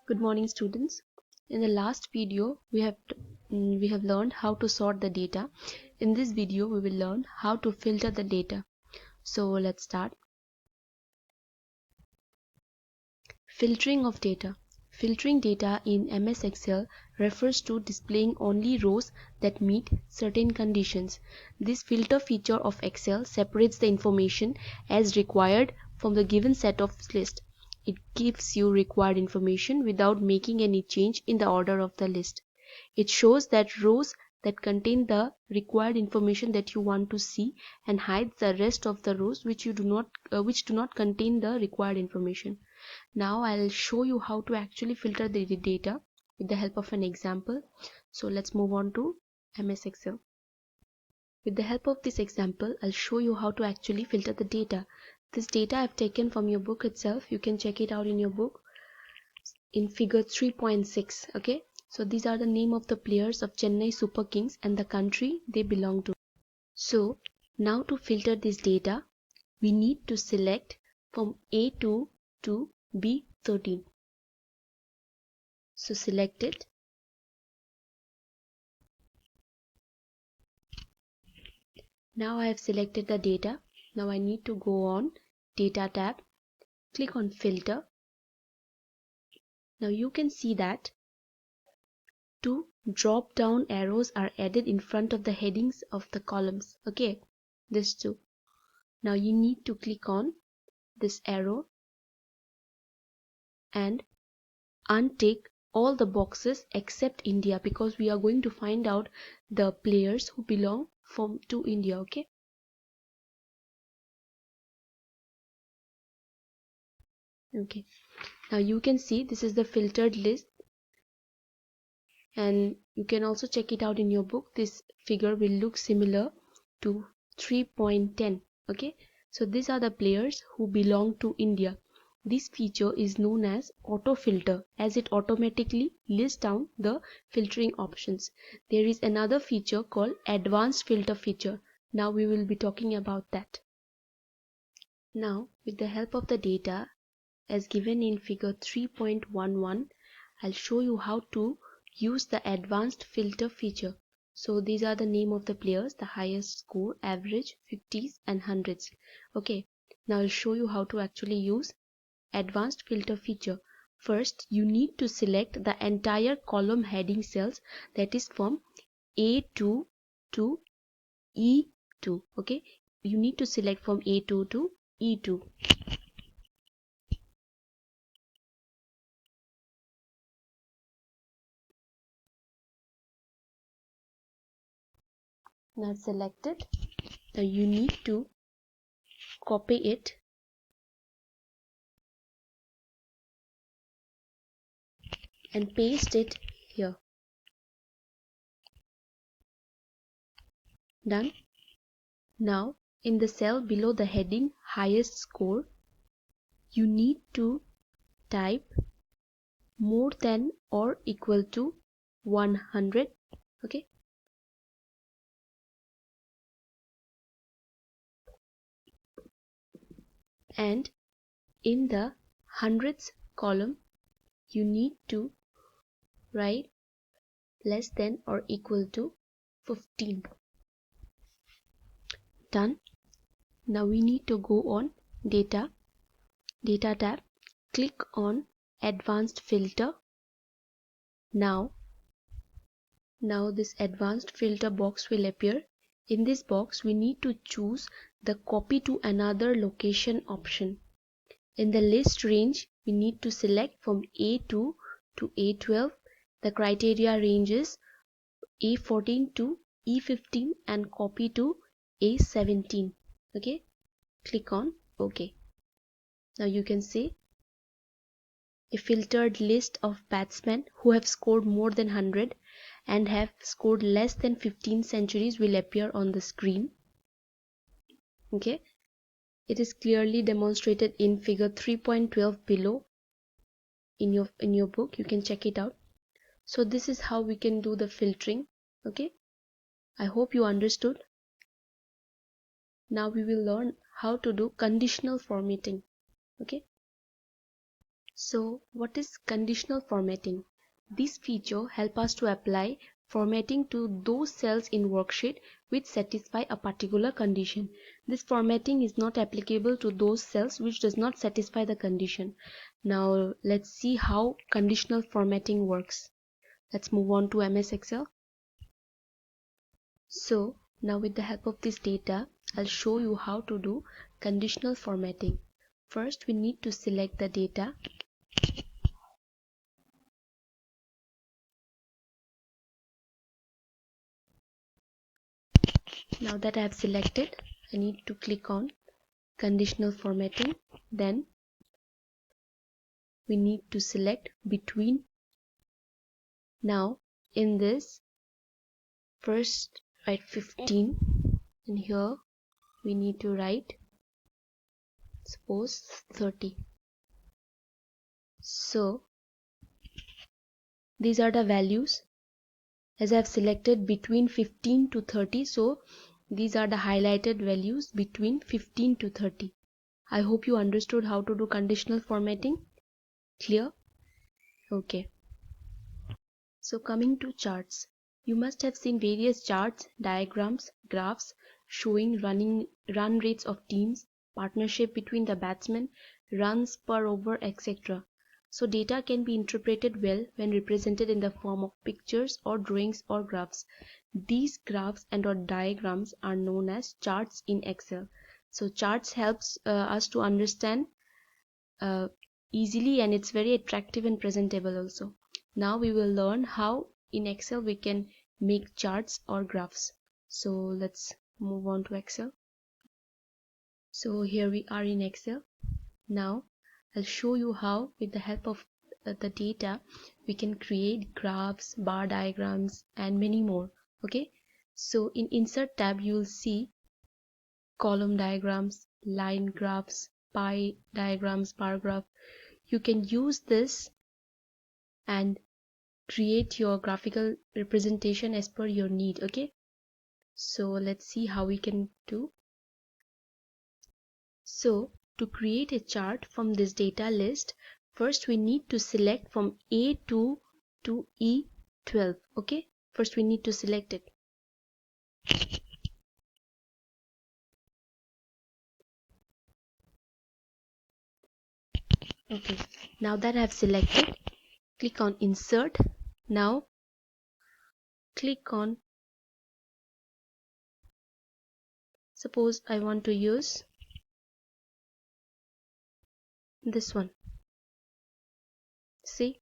Good morning, students. In the last video, we have learned how to sort the data. In this video, we will learn how to filter the data. So let's start. Filtering of data. Filtering data in MS Excel refers to displaying only rows that meet certain conditions. This filter feature of Excel separates the information as required from the given set of list. It gives you required information without making any change in the order of the list. It shows that rows that contain the required information that you want to see and hides the rest of the rows which do not contain the required information. Now I'll show you how to actually filter the data with the help of an example. So let's move on to MS Excel. With the help of this example, I'll show you how to actually filter the data. This data I've taken from your book itself. You can check it out in your book in figure 3.6. Okay, so these are the name of the players of Chennai Super Kings and the country they belong to. So now to filter this data, we need to select from A2 to B13. So select it. Now I have selected the data. Now I need to go on Data tab, click on Filter. Now you can see that two drop down arrows are added in front of the headings of the columns. Okay, these two. Now you need to click on this arrow and untick all the boxes except India, because we are going to find out the players who belong to India. Okay, now you can see this is the filtered list, and you can also check it out in your book. This figure will look similar to 3.10. Okay, so these are the players who belong to India. This feature is known as auto filter, as it automatically lists down the filtering options. There is another feature called advanced filter feature. Now we will be talking about that. Now with the help of the data as given in figure 3.11, I'll show you how to use the advanced filter feature. So these are the name of the players, the highest score, average, 50s and 100s. Okay, now I'll show you how to actually use advanced filter feature. First, you need to select the entire column heading cells, that is from A2 to E2. Okay, you need to select from A2 to E2. Now select it. Now you need to copy it and paste it here. Done. Now in the cell below the heading highest score, you need to type more than or equal to 100. Okay, and in the hundreds column you need to write less than or equal to 15. Done. Now we need to go on data tab, click on advanced filter. Now this advanced filter box will appear. In this box we need to choose the copy to another location option. In the list range we need to select from A2 to A12. The criteria ranges A14 to E15 and copy to A17. Okay, click on OK. Now you can see a filtered list of batsmen who have scored more than 100 and have scored less than 15 centuries will appear on the screen. Okay, it is clearly demonstrated in figure 3.12 below in your book. You can check it out. So this is how we can do the filtering. Okay, I hope you understood. Now we will learn how to do conditional formatting. Okay, So what is conditional formatting? This feature helps us to apply formatting to those cells in worksheet which satisfy a particular condition. This formatting is not applicable to those cells which does not satisfy the condition. Now let's see how conditional formatting works. Let's move on to MS Excel. So now with the help of this data, I'll show you how to do conditional formatting. First, we need to select the data. Now that I have selected, I need to click on conditional formatting. Then we need to select between. Now in this, first write 15, and here we need to write suppose 30. So these are the values. As I have selected between 15 to 30, so these are the highlighted values between 15 to 30. I hope you understood how to do conditional formatting. Clear? Okay. So coming to charts, you must have seen various charts, diagrams, graphs showing run rates of teams, partnership between the batsmen, runs per over, etc. So data can be interpreted well when represented in the form of pictures or drawings or graphs. These graphs and or diagrams are known as charts in Excel. So charts helps us to understand easily, and it's very attractive and presentable also. Now we will learn how in Excel we can make charts or graphs. So let's move on to Excel. So here we are in Excel. Now I'll show you how with the help of the data we can create graphs, bar diagrams and many more. Okay, so in insert tab you will see column diagrams, line graphs, pie diagrams, bar graph. You can use this and create your graphical representation as per your need. Okay, so let's see how we can do. So to create a chart from this data list, first we need to select from A2 to E12. Okay, first we need to select it. Okay, now that I have selected, click on insert. Now click on, suppose I want to use this one. See,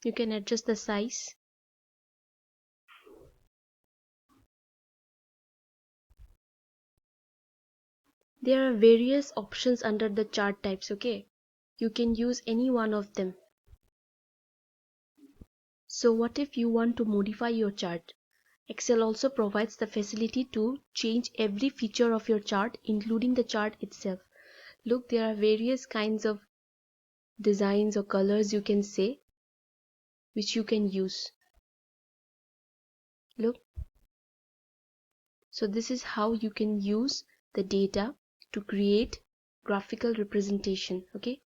you can adjust the size. There are various options under the chart types. Okay, you can use any one of them. So what if you want to modify your chart? Excel also provides the facility to change every feature of your chart, including the chart itself. Look, there are various kinds of designs or colors you can say, which you can use. Look, so this is how you can use the data to create graphical representation. Okay,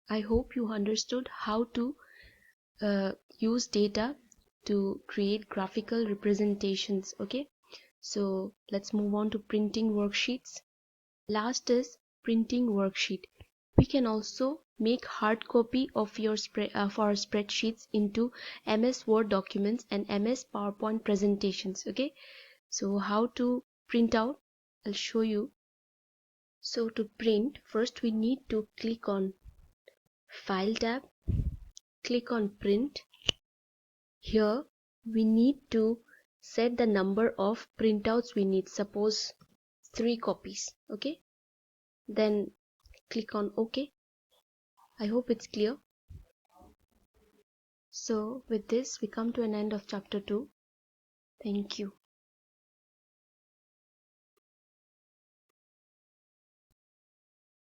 I hope you understood how to use data to create graphical representations. Okay, so let's move on to printing worksheets. Last is printing worksheet. We can also make hard copy of your our spreadsheets into MS Word documents and MS PowerPoint presentations. Okay, so how to print out, I'll show you. So to print, first we need to click on File tab, click on Print. Here we need to set the number of printouts we need, suppose 3 copies. Okay, then click on OK. I hope it's clear. So with this we come to an end of chapter 2. Thank you.